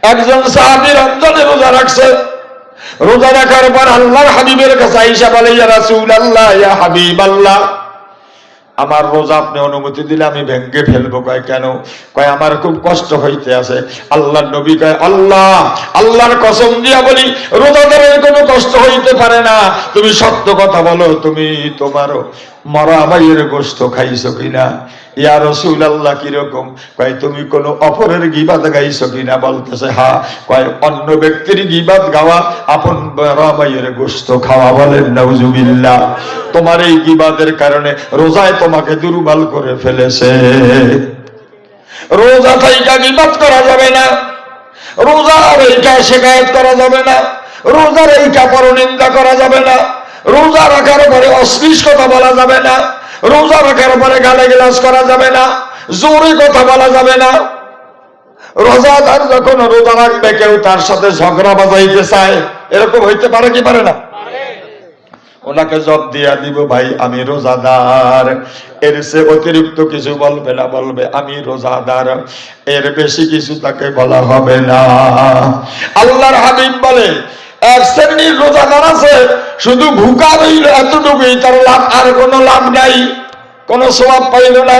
একজন সাহাবী রমজানে রোজা রাখছে। রোজা রাখার পর আল্লাহর হাবিবের কাছে আয়েশা বলে, ইয়া রাসূলুল্লাহ, ইয়া হাবিবাল্লাহ, আমার রোজা আপনি অনুমতি দিলে আমি ভেঙে ফেলবো। কয় কেন? কয় আমার খুব কষ্ট হইতে আছে। আল্লাহর নবী কয়, আল্লাহর কসম দিয়া বলি, রোজাদারের কোনো কষ্ট হইতে পারে না। তুমি সত্য কথা বলো, তুমি তোমার মরা ভাইয়ের গোশত খাইছো কিনা? ইয়া রাসূলুল্লাহ, কিরকম? কয় তুমি কোন অপরের গীবাত গাইছো কিনা? বলতেছে হ্যাঁ। কয় অন্য ব্যক্তির গীবাত গাওয়া আপন মরা ভাইয়ের গোশত খাওয়া। বলেন নাউজুবিল্লাহ। তোমার এই গীবাতের কারণে রোজায় তোমাকে দুর্বল করে ফেলেছে। রোজা থাইকা গীবাত করা যাবে না, রোজার এইটা শিকায়ত করা যাবে না, রোজার এইটা পরনিন্দা করা যাবে না, রোজা রাখার পরে অশ্লীল কথা বলা যাবে না, রোজা রাখার পরে গালাগালাজ করা যাবে না, জোরে কথা বলা যাবে না। রোজাদার যখন রোজা রাখবে, কেউ তার সাথে ঝগড়া বাজাইতে চায়, এরকম হইতে পারে কি পারে না? ওনাকে জব দিয়া দিব, ভাই আমি রোজাদার। এর চেয়ে অতিরিক্ত কিছু বলবে না, বলবে আমি রোজাদার, এর বেশি কিছু তাকে বলা হবে না। আল্লাহর হাবিব বলে, এক শ্রেণীর রোজাদার আছে, শুধু ভুকা রইল এতটুকুই, তার লাভ আর কোনো লাভ নাই, কোনো সওয়াব পাইল না।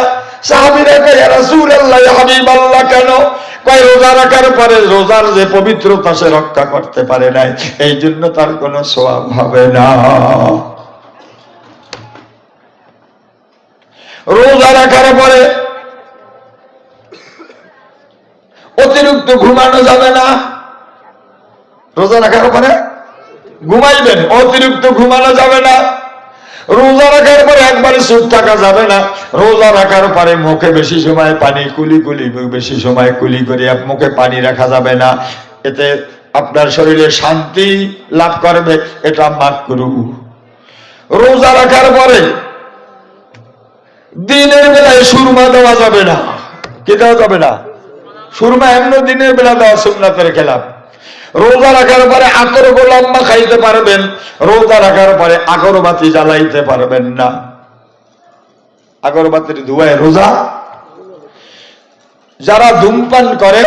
সাহাবীরা কয়, ইয়া রাসূলুল্লাহ, ইয়া হাবিবাল্লাহ, কেন? কয় রোজা রাখার পরে রোজার যে পবিত্রতা সে রক্ষা করতে পারে নাই, এই জন্য তার কোনো সওয়াব হবে না। রোজা রাখার পরে অতিরিক্ত ঘুমানো যাবে না। রোজা রাখার পরে ঘুমাইবেন, অতিরিক্ত ঘুমানো যাবে না। রোজা রাখার পরে একবারে চুপ থাকা যাবে না। রোজা রাখার পরে মুখে বেশি সময় পানি বেশি সময় কুলি করে মুখে পানি রাখা যাবে না। এতে আপনার শরীরে শান্তি লাভ করবে, এটা মাকরুহ। রোজা রাখার পরে দিনের বেলায় সুরমা দেওয়া যাবে না। কি দেওয়া যাবে না? সুরমা এমন দিনের বেলা দেওয়া সুন্নাতের খেলাফ। রোজা রাখার পরে আতর গোলাম্মা খাইতে পারবেন, রোজা রাখার পরে আগরবাতি জ্বালাইতে পারবেন না। আগরবাতির ধোঁয়ায় রোজা। যারা ধূমপান করে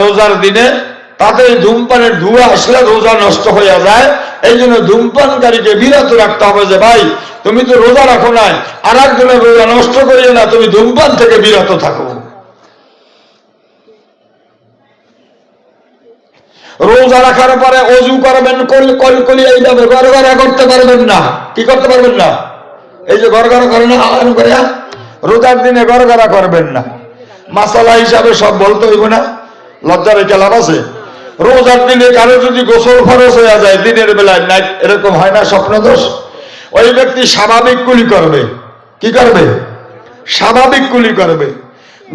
রোজার দিনে, তাদের ধূমপানের ধোঁয়া আসলে রোজা নষ্ট হয়ে যায়। এই জন্য ধূমপানকারীকে বিরত রাখতে হবে, যে ভাই তুমি তো রোজা রাখো নাই, আর একজনের রোজা নষ্ট করিও না, তুমি ধূমপান থেকে বিরত থাকো। রোজা রাখার পরে অজু করবেন, কলকলি এইভাবে গড়গড়া করতে পারবেন না। কি করতে পারবেন না? এই যে গড়গড়া করে না, রোজার দিনে গড়গড়া করবেন না। মাসালা হিসাবে সব বলতে হইব না, লজ্জার একটা লাভ আছে। রোজার দিনে কারো যদি গোসল ফরজ হয়ে যায় দিনের বেলায়, নাইট এরকম হয় না, স্বপ্ন দোষ, ওই ব্যক্তি স্বাভাবিক কুলি করবে। কি করবে? স্বাভাবিক কুলি করবে,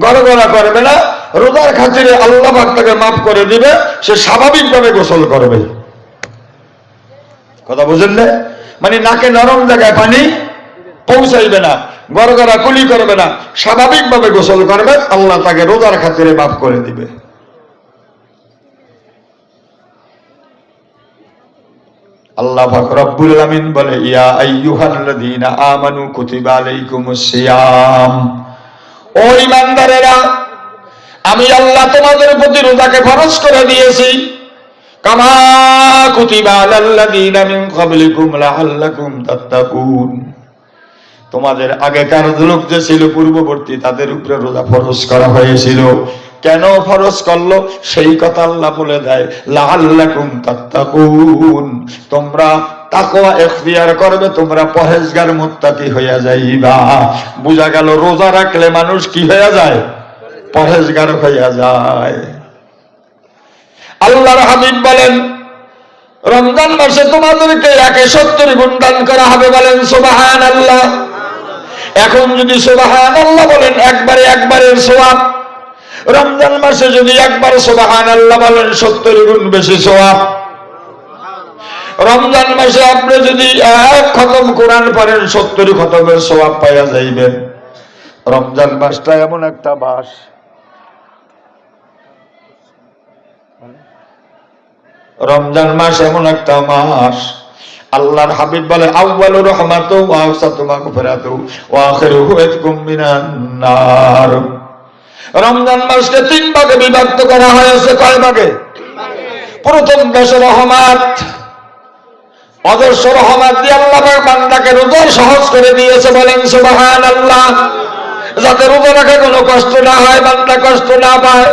গড়গড়া করবে না। রোজার খাতিরে আল্লাহ পাক তাকে মাফ করে দিবে, সে স্বাভাবিকভাবে গোসল করবে। কথা বুঝেন না? মানে নাকে নরম জায়গায় পানি পৌঁছাইবে না, গড়গড়া কুলি করবে না, স্বাভাবিকভাবে গোসল করবে, আল্লাহ তাকে রোজার খাতিরে মাফ করে দিবে। আল্লাহ পাক রব্বুল আমিন বলে, ইয়া আইয়ুহাল্লাযীনা আমানু কুতিবা আলাইকুমুস সিয়াম, ও ঈমানদারেরা, আমি আল্লাহ তোমাদের প্রতি রোজাকে ফরজ করে দিয়েছি, কামা কুতিবা আলাল্লাযীনা মিন ক্বাবলিকুম লাআল্লাকুম তাত্তাকুন, তোমাদের আগেকার লোক যে ছিল পূর্ববর্তী, তাদের উপরে রোজা ফরজ করা হয়েছিল। কেন ফরজ করলো সেই কথা আল্লাহ বলে দেয়, লাআল্লাকুম তাত্তাকুন, তোমরা তাকওয়া ইখতিয়ার করবে, তোমরা পরহেজগার মুত্তাকি হইয়া যাইবা। বুঝা গেল রোজা রাখলে মানুষ কি হইয়া যায়? পরহেজগার হইয়া যায়। আল্লাহর হাবিব বলেন, রমজান মাসে তোমাদেরকে 170 গুণ দান করা হবে। বলেন সুবহানাল্লাহ। এখন যদি সুবহানাল্লাহ বলেন, একবারের সওয়াব। রমজান মাসে যদি একবার সুবহানাল্লাহ বলেন, 70 গুণ বেশি সওয়াব। রমজান মাসে আপনি যদি 1 খতম কোরআন পড়েন, 70 খতমের সওয়াব পাওয়া যাইবেন। রমজান মাসটা এমন একটা মাস, রমজান মাস এমন একটা মাস, আল্লাহর হাবিব বলে, আউয়ালু রাহমাতু ওয়া আওসাতু মাগফিরাতু ওয়া আখিরুহু ইতকুম মিনান নার। রমজান মাসকে 3 ভাগে বিভক্ত করা হয়েছে। কয় ভাগে? প্রথম মাসে রহমত, অজস্র রহমত দিয়ে আল্লাহ বান্দাকে রোজা সহজ করে দিয়েছে। বলেন সুবহানাল্লাহ। যাতে রোজা রাখা কোনো কষ্ট না হয়, বান্দা কষ্ট না পায়।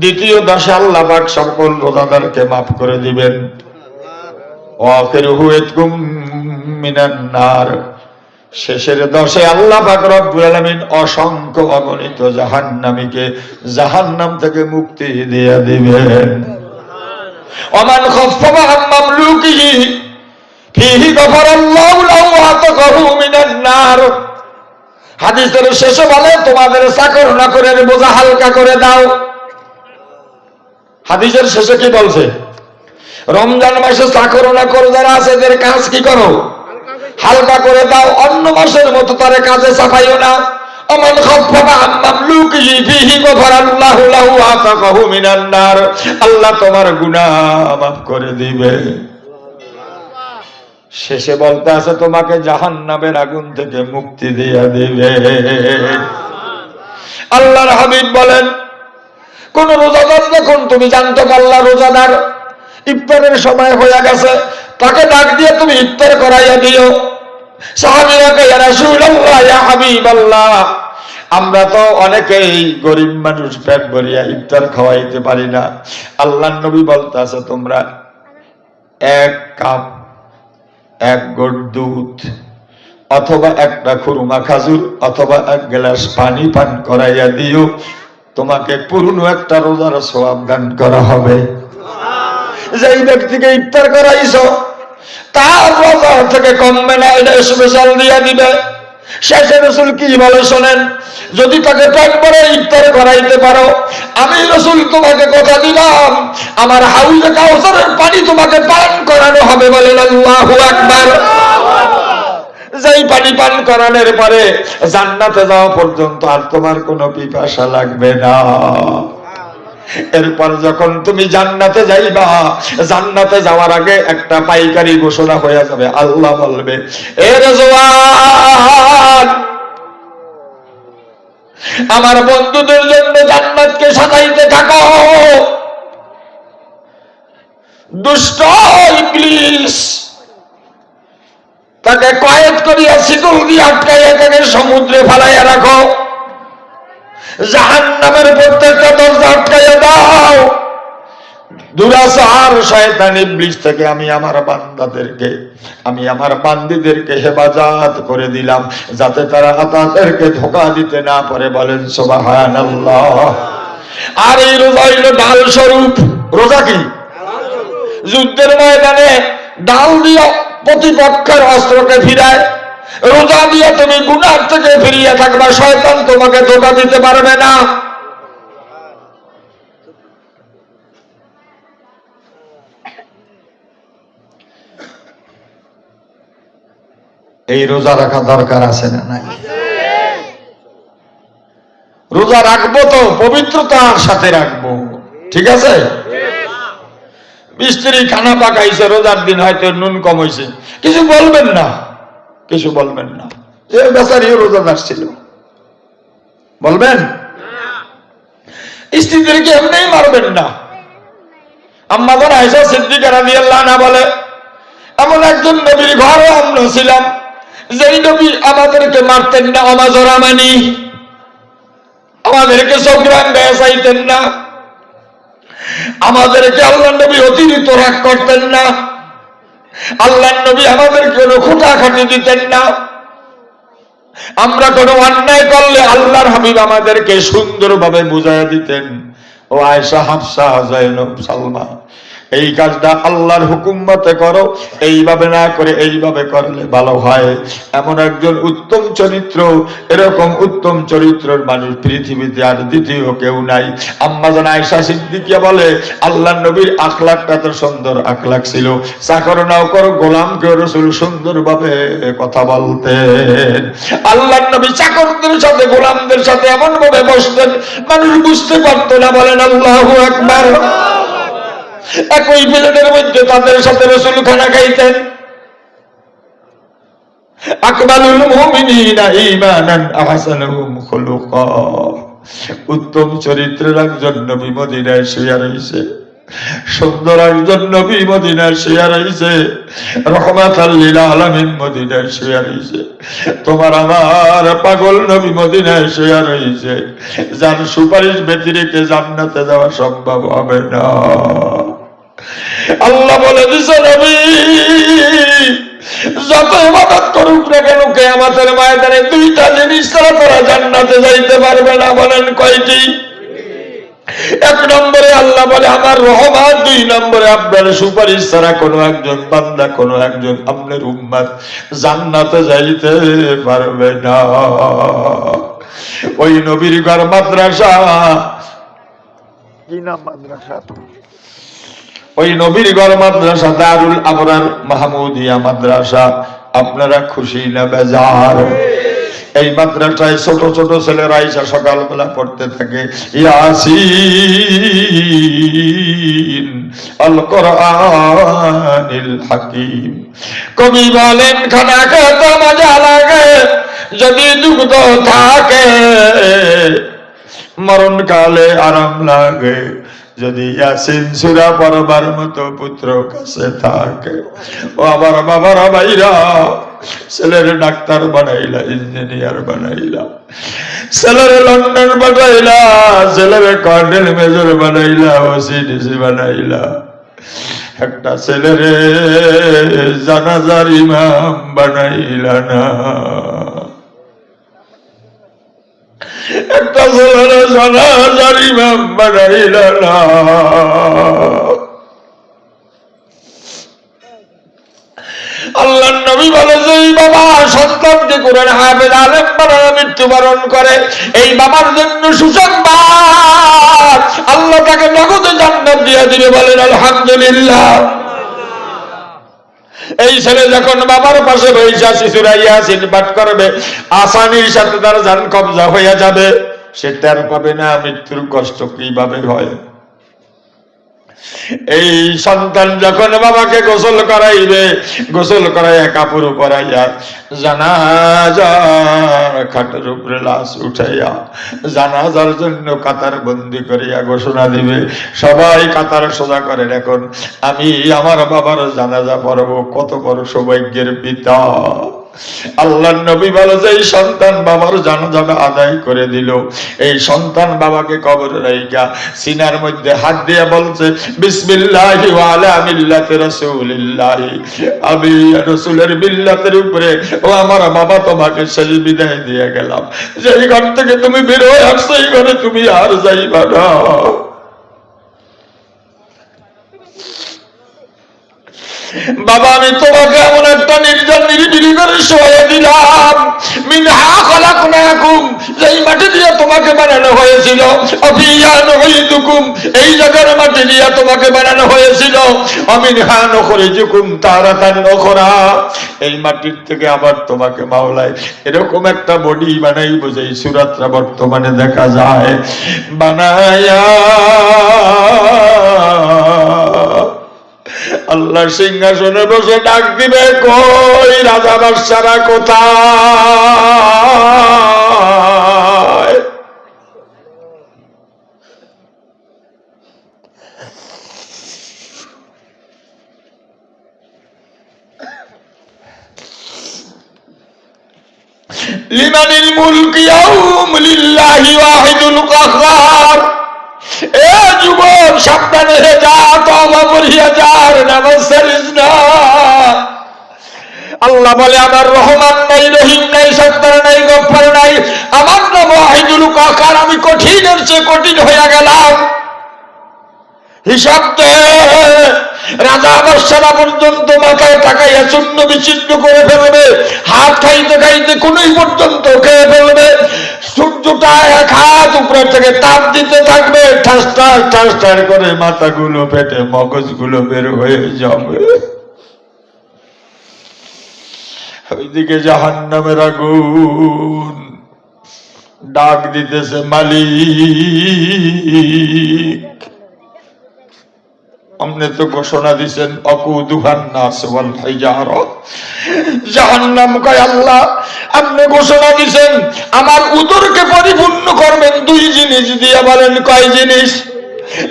দ্বিতীয় দশে আল্লাহ পাক সকল রোজাদারকে মাফ করে দিবেন। শেষের দশে আল্লাহ পাক রব্বুল আলামিন অসংখ্য অগণিত জাহান্নামীকে জাহান্নাম থেকে মুক্তি দিয়ে দিবেন। ওমান খাফফা আন মামলুকিহি ফিহি গফারাল্লাহু লাহু ওয়া তাকাহু মিনান নার। হাদিসের শেষে বলে তোমাদের চাকর নকরের বোঝা হালকা করে দাও। হাদিসের শেষে কি বলছে? রমজান মাসে চাকর নকর যারা আছে এদের কাজ কি করো? হালকা করে দাও। অন্য মাসের মতো তারে কাজে চাপাইও না। ওমান খাফফা আন মামলুকিহি ফিহি গফারাল্লাহু লাহু ওয়া তাকাহু মিনান নার। আল্লাহ তোমার গুনাহ মাফ করে দিবে। শেষে বলতে আছে তোমাকে জাহান্নামের আগুন থেকে মুক্তি দিয়ে দিবে। আল্লাহর হাবিব বলেন, কোন রোজাদার যখন তুমি জানতো আল্লাহ রোজাদার, ইফতারের সময় হয়ে গেছে, তাকে ডাক দিয়ে তুমি ইফতার করাইয়া দিও। সাহাবীরা কয়, ইয়া রাসূলুল্লাহ, ইয়া হাবিবাল্লাহ, আমরা তো অনেকেই গরিব মানুষ, পেট ভরিয়া ইফতার খাওয়াইতে পারি না। আল্লাহর নবী বলতে আছে তোমরা 1 কাপ 1 গোট দুধ অথবা একটা খুরমা খাজুর অথবা 1 গ্লাস পানি পান করাইয়া দিও, তোমাকে পূর্ণ একটা রোজার সওয়াব দান করা হবে। যেই ব্যক্তিকে ইফতার করাইছো তার রোজা থেকে কমবে না, এটা স্পেশাল দিয়া দিবে। শেষে রাসূল কি বলে শোনেন, যদি তাকে পেট ভরে ইফতার করাইতে পারো, আমি রাসূল তোমাকে কথা দিলাম আমার হাউজে কাউসারের পানি তোমাকে পান করানো হবে। বলেন আল্লাহু আকবার। যেই পানি পান করানোর পরে জান্নাতে যাওয়া পর্যন্ত আর তোমার কোনো পিপাসা লাগবে না। এরপর যখন তুমি জান্নাতে যাইবা, জান্নাতে যাওয়ার আগে একটা পাইকারি ঘোষণা হয়ে যাবে। আল্লাহ বলবে, এ রেজওয়ান, আমার বন্ধুদের জন্য জান্নাতকে সাজাইতে থাকো। দুষ্ট ইবলিস তাকে কয়েদ করিয়া শিকল দিয়ে আটকাইয়া তাকে সমুদ্রে ফেলাইয়া রাখো। জাহান্নামের প্রত্যেকটা দরজা আটকাইয়া দাও। দুরাচার শয়তান ইবলিস থেকে আমি আমার বান্দাদেরকে, আমি আমার বান্দীদেরকে হেফাজত করে দিলাম, যাতে তারা তাদেরকে ধোঁকা দিতে না পারে। বলেন সুবহানাল্লাহ। আর এই রোজা হইল ঢাল স্বরূপ। রোজা কি? যুদ্ধের ময়দানে ঢাল দিয়ে প্রতিপক্ষের অস্ত্রকে ফিরায়। রোজা দিয়ে তুমি গুনাহ থেকে ফিরিয়ে থাকবা, শয়তান তোমাকে ধোঁকা দিতে পারবে না। এই রোজা রাখা দরকার আছে না নাই? রোজা রাখবো তো পবিত্রতার সাথে রাখবো, ঠিক আছে? মিস্ত্রি খানা পাকাইছে রোজার দিন, হয়তো নুন কম হয়েছে, কিছু বলবেন না, কিছু বলবেন না। এ বেচারিও রোজাদার ছিল, বলবেন? স্ত্রীদেরকে এমনি মারবেন না। আম্মা জান আয়েশা সিদ্দিকা রাদিয়াল্লাহু আনহা বলে, এমন একজন নবীর ঘরে আমরা ছিলাম, যেই নবী আমাদেরকে মারতেন না, অমাজরামানি, আমাদেরকে সংগ্রাম চাইতেন না, আমাদেরকে আল্লাহ নবী অতিরিক্ত রাগ করতেন না, আল্লাহ নবী আমাদেরকে কোনো খোঁটাখাটি দিতেন না। আমরা কোনো অন্যায় করলে আল্লাহর হাবিব আমাদেরকে সুন্দরভাবে বুঝাইয়া দিতেন, ও আয়েশা, হাফসা, জাইনব, সালমা, এই কাজটা আল্লাহর হুকুম মতে করো, এইভাবে না করে এইভাবে করলে ভালো হয়। এমন একজন উত্তম চরিত্র, এরকম উত্তম চরিত্রের মানুষ পৃথিবীতে আর দ্বিতীয় কেউ নাই। আম্মা জান আয়েশা সিদ্দিকিয়া বলে, আল্লাহর নবীর আখলাকটা তো সুন্দর আখলাক ছিল। চাকর নওকর গোলামকে রাসূল সুন্দরভাবে কথা বলতেন। আল্লাহর নবী চাকরদের সাথে গোলামদের সাথে এমন ভাবে বসতেন মানুষ বুঝতে পারতো না। বলেন আল্লাহু আকবার। একই প্লেটের মধ্যে তাদের সাথে রাসূল খানা খাইতেন। আকমালুল মুমিনিনা ঈমানান আহসানুহুম খুলুকা। উত্তম চরিত্রের একজন নবী মদিনায় শুয়ে রয়েছে, সুন্দর একজন নবী মদিনায় শুয়ে রয়েছে, রহমাতাল লিল আলামিন মদিনায় শুয়ে রয়েছে। তোমার আমার পাগল নবী মদিনায় শুয়ে রয়েছে, যার সুপারিশ ব্যতিরেকে জান্নাতে যাওয়া সম্ভব হবে না। আল্লাহ বলে দিছে, নবী যত ইবাদত করুক না কেন কিয়ামতের ময়দানে দুইটা জিনিস ছাড়া তোরা জান্নাতে যাইতে পারবে না। বলেন কয়টি? এক নম্বরে আল্লাহ বলে আমার রহমত, দুই নম্বরে আপনার সুপারিশ ছাড়া কোনো একজন বান্দা, কোনো একজন আপনার উম্মত জান্নাতে যাইতে পারবে না। ওই নবীর ঘর মাদ্রাসা, কি নাম মাদ্রাসা? ওই নবীর ঘর মাদ্রাসা দারুল আবরার মাহমুদিয়া মাদ্রাসা। আপনারা খুশি না বেজার? এই মাদ্রাসায় ছোট ছোট ছেলেরা এসে সকালবেলা পড়তে থাকে ইয়াসিন আল কোরআনিল হাকিম। কবি বলেন খানা খেতে মজা লাগে যদি দুগ্ধ থাকে, মরণকালে আরাম লাগে যদি ইয়াসিন সূরা পড়বার মতো পুত্র কাছে থাকে। ও আমার বাবারা ভাইরা, ছেলের ডাক্তার বানাইলা, ইঞ্জিনিয়ার বানাইলা, ছেলের লন্ডন বানাইলা, ছেলের কর্নেল মেজর বানাইলা, ওসিডিসি বানাইলা, একটা ছেলের জানাজার ইমাম বানাইলা না। একটা ছেলের জানাজার ইমাম বানাইলা না। আল্লাহর নবী বলে যে এই বাবা সন্তানকে কোরআন হাফেজ আলেম বানানো মৃত্যুবরণ করে, এই বাবার জন্য সুসংবাদ, আল্লাহ তাকে নগদে জান্নাত দিয়ে দিবে। বলেন আলহামদুলিল্লাহ। এই ছেলে যখন বাবার পাশে বৈশা শিশুরা ইয়াসিন পাঠ করবে, আসানির সাথে তার জান কবজা হয়ে যাবে, সে টের পাবে না মৃত্যুর কষ্ট কিভাবে হয়। এই সন্তান যখন বাবাকে গোসল করাইবে, গোসল করাইয়া কাপড় পরাইয়া জানাজার খাটের উপরে লাশ উঠাইয়া জানাজার জন্য কাতার বন্দি করিয়া ঘোষণা দিবে, সবাই কাতার সোজা করেন, এখন আমি আমার বাবার জানাজা পড়ব। কত বড় সৌভাগ্যের পিতা! আল্লাহর নবী বলে যে এই সন্তান বাবার জানাজাটা আদায় করে দিল, এই সন্তান বাবাকে কবরে রাইখা সিনার মধ্যে হাত দিয়ে বলছে বিসমিল্লাহি ওয়া আলা মিল্লাতি রাসূলিল্লাহি, আমি রাসূলের মিল্লাতের উপরে ও আমার বাবা তোমাকে শেষ বিদায় দিয়ে গেলাম। যেই ঘর থেকে তুমি বের হয়ে আসছো এই ঘরে তুমি আর যাইবা না। বাবা আমি তোমাকে এমন একটা নির্জন নিরিবিলি করে শোয়ে দিলাম, মিনহা খলাকনাকুম, যেই মাটি দিয়ে তোমাকে বানানো হয়েছিল, অফিয়া নুঈদুকুম, এই জায়গার মাটি দিয়ে তোমাকে বানানো হয়েছিল, অমিনহা নুখরিজুকুম তারাতান উখরা, এই মাটির থেকে আবার তোমাকে মাওলায় এরকম একটা বডি বানাইবো যেই সূরাতটা বর্তমানে দেখা যায়, বানায়া আল্লাহ সিংহাসনে বসে ডাক দিবে, কই রাজা বাদশারা কোথায়? লিমানিল মুলক ইয়াউম লিল্লাহি ওয়াহিদুল কাহ্হার। এ যুবক সাবধানে হয়ে যা, তওবা করিয়া যা, নামাজ ছাড়িস না। আল্লাহ বলে আমার রহমান নাই, রহিম নাই, সত্তার নাই, গফফার নাই, আমার নাম ওয়াহিদুল কাহ্হার। আমি কঠিনের চেয়ে কঠিন হয়ে গেলাম। হিসাব দে, রাজা বাদশারা পর্যন্ত মাথায় তাকাইয়া চূর্ণ বিচ্ছিন্ন করে ফেলবে, হাত খাইতে খাইতে কোনই পর্যন্ত খেয়ে ফেলবে, সূর্যটা এক হাত উপরে থেকে তাপ দিতে থাকবে, ঠাসটার ঠাসটার করে মাথাগুলো ফেটে মগজগুলো বের হয়ে যাবে। ওইদিকে জাহান্নামের আগুন ডাক দিতেছে, মালিক আপনি তো ঘোষণা দিয়েছেন অকুদুহান নাস ওয়াল হিজারা, জাহান্নাম কয় আল্লাহ আপনি ঘোষণা দিয়েছেন আমার উদরকে পরিপূর্ণ করবেন দুই জিনিস দিয়ে। বলেন কয় জিনিস?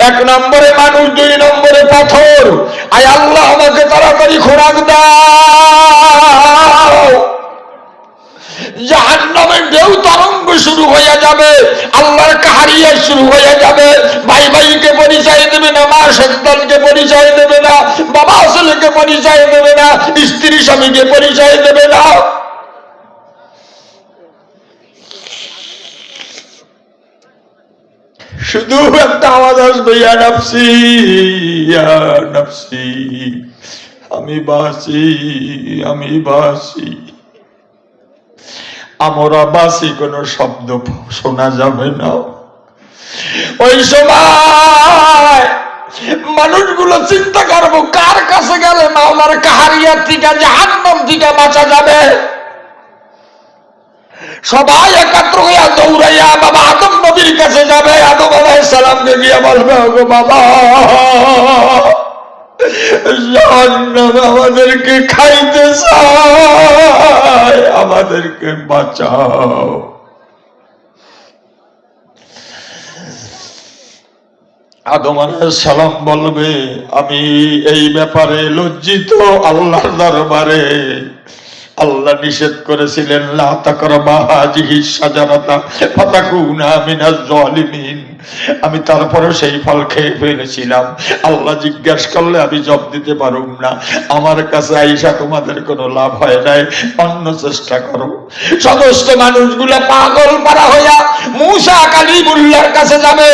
এক নম্বরে মানুষ, দুই নম্বরে পাথর। আয় আল্লাহ আমাকে তাড়াতাড়ি খোরাক দাও। জাহান্নামের ঢেউ তরঙ্গ শুরু হয়ে যাবে, আল্লাহর কাহারিয়া শুরু হয়ে যাবে। ভাই ভাইকে পরিচয় দেবে না, মা সন্তানকে পরিচয় দেবে না, বাবা ছেলেকে পরিচয় দেবে না, স্ত্রী স্বামীকে পরিচয় দেবে না। শুধু একটা আওয়াজ আসবে, ইয়া নাফসি ইয়া নাফসি, আমি বাসি আমি বাসি। আমরা বাসি কোন শব্দ শোনা যাবে না। ওই সময় মানুষগুলো চিন্তা করবো কার কাছে গেলে মাওলার কাহারিয়ার থেকে, জাহান্নাম থেকে বাঁচা যাবে। সবাই একাত্র হইয়া দৌড়াইয়া বাবা আদম নবীর কাছে যাবে। আদম আলাইহিস সালামকে গিয়ে বলবে, ওগো বাবা জাহান্নাম আমাদেরকে খাইতে চায়, আমাদেরকে বাঁচাও। আদম আলাইহিস সালাম বলবে, আমি এই ব্যাপারে লজ্জিত আল্লাহর দরবারে। আল্লাহ নিষেধ করেছিলেন লা তাকরাবা হাযিহিস শাজারাতা ফাতাকুনা মিনাজ জালিমিন। আমি তারপরে সেই ফল খেয়ে ফেলেছিলাম। আল্লাহ জিজ্ঞাসা করলে আমি জবাব দিতে পারুম না। আমার কাছে আইসা তোমাদের কোনো লাভ হয় নাই, অন্য চেষ্টা করো। সমস্ত মানুষগুলো পাগল পারা হইয়া মূসা কালিমুল্লাহর কাছে যাবে।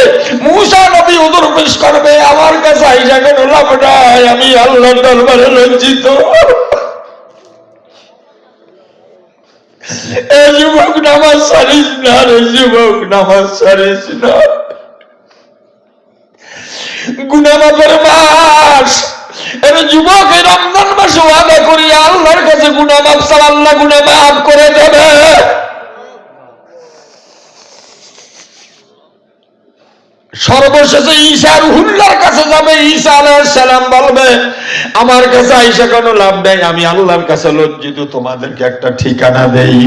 মূসা নবী হুজুর পেশ করবে, আমার কাছে আইসা কোনো লাভ নাই, আমি আল্লাহর দরবারে লজ্জিত। এ যুবক নামাজ ছাড়িস না রে, যুবক নামাজ ছাড়িস না। গুনাহ মাফের মাস, এর যুবক এই রমজান মাসে ওয়াদা করি আল্লাহর কাছে গুনাহ মাফ চাও, আল্লাহ গুনাহ মাফ করে দেবে। সর্বশেষে ঈসা রুহুল্লাহর কাছে যাবে। ঈসা আলাইহিস সালাম বলবে, আমার কাছে আইসা কোনো লাভ নাই, আমি আল্লাহর কাছে লজ্জিত। তোমাদেরকে একটা ঠিকানা দেই,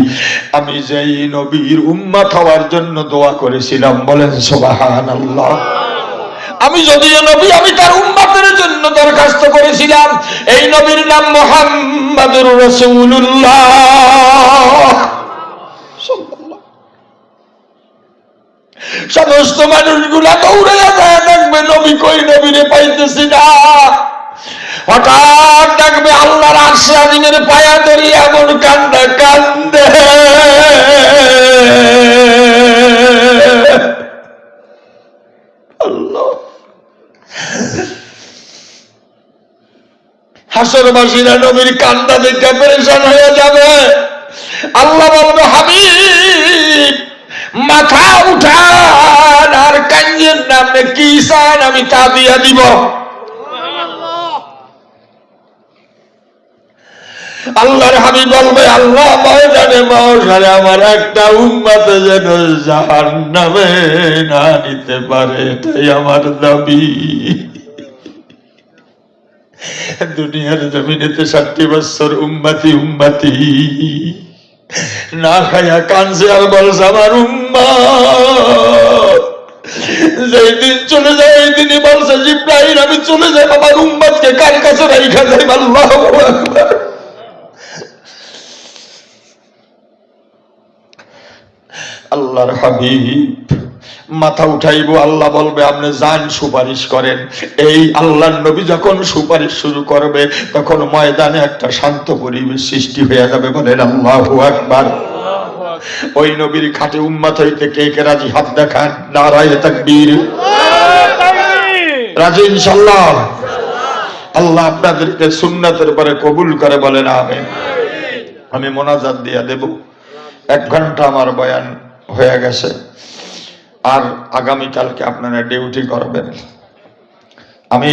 আমি যেই নবীর উম্মত হওয়ার জন্য দোয়া করেছিলাম, বলেন সুবহানাল্লাহ। আমি যদিও নবী, আমি তার উম্মতের জন্য দরখাস্ত করেছিলাম। এই নবীর নাম মুহাম্মাদুর রাসূলুল্লাহ। সমস্ত মানুষগুলা দৌড়াইয়া যায়, দেখবে নবী কই, নবীরে পাইতেছি না। হঠাৎ দেখবে আল্লাহর আরশে আজিমের পায়া ধরি এমন কান্দা কান্দে। আল্লাহ, হাসরবাসীরা নবীর কান্দা দেখে পেরেশান হয়ে যাবে। আল্লাহ বলবে, হাবিব মাথা উঠান আর কাঞ্জের নামে কি চান আমি তা দিয়া দিব। আল্লাহর হাবিব বলবে, আল্লাহ ময়দানে মাহশরে আমার একটা উম্মত যেন জাহান্নামে না নিতে পারে, এটাই আমার দাবি। দুনিয়ার জমিনেতে 60 বছর উম্মতি উম্মতি না খায়া কানছে আর বলছে আমার উম্মত। যেই দিন চলে যায় এই দিনই বলছে জিব্রাইল আমি চলে যাই, আমার উম্মতকে কার কাছে রাইখা যাই। আল্লাহু আকবার। আল্লাহর হাবিব মাথা উঠাইব, আল্লাহ বলবে আপনি যান সুপারিশ করেন। এই আল্লাহর নবী যখন সুপারিশ শুরু করবে তখন ময়দানে একটা শান্ত পরিবেশ সৃষ্টি হয়ে যাবে। বলেন আল্লাহু আকবার। ওই নবীর খাঁটি উম্মত হইতে কে কে রাজি? হাত দেখান। নারায়ে তাকবীর। রাজি ইনশাআল্লাহ। আল্লাহ আপনাদেরকে সুন্নাতের পরে কবুল করে, বলেন আমিন। আমি মোনাজাত দিয়া দেব। 1 ঘন্টা আমার বয়ান হয়ে গেছে, আর আগামীকালকে আপনারা ডিউটি করবেন। আমি